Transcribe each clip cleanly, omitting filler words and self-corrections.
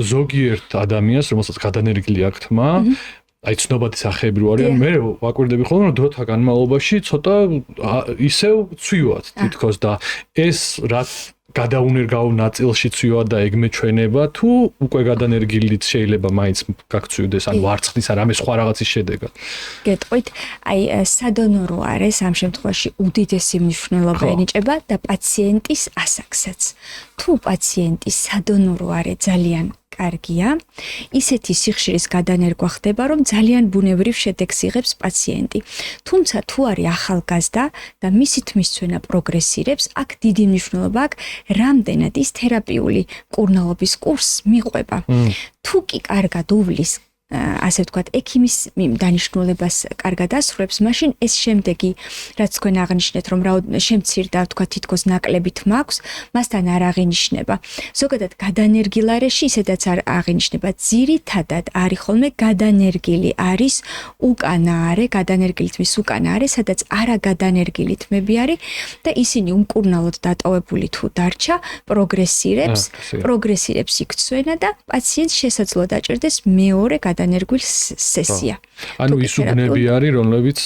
ზოგიერთ ადამიანს, რომელსაც გადანერგილი აქვს თმა, აი ცნობადი სახეები რო არიან, მე ვაკვირდები ხოლმე, რომ დროთა განმავლობაში ცოტა ისევ ცვიواد თითქოს და ეს რაც გადაუნერგავ ნაწილში ცვივა და ეგ მეჩვენება თუ უკვე გადანერგილიც შეიძლება მაინც გაქცვიდეს ან ვარცხნის ან რამე სხვა რაღაცის შედეგად. გეტყვით, აი სადონორო არის ამ შემთხვევაში უდიდესი მნიშვნელობა ენიჭება და პაციენტის ასაკსაც. თუ პაციენტი სადონორო არის ძალიან კარგია, ისეთი სიხშირის გადანერგვა ხდება, რომ ძალიან ბუნებრივ შედეგს იღებს პაციენტი. თუმცა თუ არის ახალგაზრდა და მისი თმისცვენა პროგრესირებს, აქ დიდი მნიშვნელობა აქვს, რამდენად ის თერაპიული მკურნალობის კურსს მიყვება. თუ კი კარგად უვლის ასე ვთქვათ, ექიმის დანიშნულებას კარგად ასრულებს, მაშინ ეს შემდეგი, რაც თქვენ აღნიშნეთ, რომ შემცირდა, ვთქვათ, თითქოს ნაკლებით მაქვს, მასთან არ აღინიშნება. ზოგადად გადანერგილ არეში ისედაც არ აღინიშნება. ძირითადად არის ხოლმე გადანერგილი არის უკანა არე, გადანერგილი თმის უკანა არე, სადაც არაგადანერგილი თმები არის და ისინი უმკურნალოდ დატოვებული თუ დარჩა, პროგრესირებს იქცვენა და პაციენტს შესაძლოა დაჭერდეს მეორე გადანერგვის სესია. ანუ ის უბნები არის, რომლებიც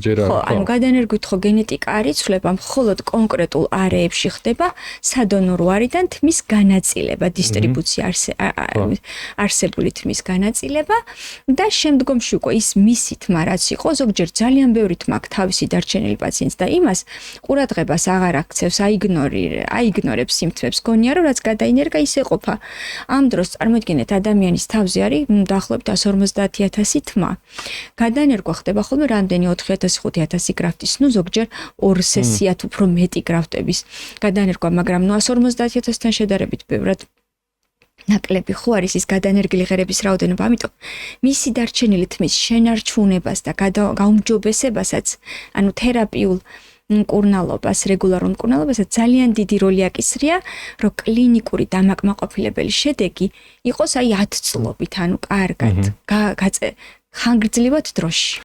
ჯერა. ანუ გადანერგვით ხო გენეტიკა არის, ცვლება მხოლოდ კონკრეტულ არეებში ხდება სადონორო არიდან თმის განაწილება, დისტრიბუცია არსებული თმის განაწილება და შემდგომში უკვე ის მისი თმა რაც იყო, ზოგჯერ ძალიან ბევრი თმა აქვს თავისი დარჩენილი პაციენტს და იმას ყურადღებას აღარ აქცევს, აიგნორებს იმ თმებს, გონია რომ რაც გადაინერგა ისე ყოფა. ამ დროს წარმოიდგინეთ ადამიანის თავზე არის დაახლოებით 150,000 თმა. გადანერგვა ხდება ხოლმე რამდენი 4,000-5,000 გრაფტის, ნუ ზოგჯერ 2 სესიათ უფრო მეტი გრაფტების გადანერგვა, მაგრამ 150,000-თან შედარებით ბევრად ნაკლები ხო არის ის გადანერგილი ღერების რაოდენობა, ამიტომ მისი დარჩენილი თმის შენარჩუნებას და გაუმჯობესებასაც, ანუ თერაპიულ მკურნალობას, რეგულარულ მკურნალობასაც ძალიან დიდი როლი აკისრია, რომ კლინიკური დამაკმაყოფილებელი შედეგი იყოს აი 10 წლობით, ანუ კარგად, ხანგრძლივად დროში.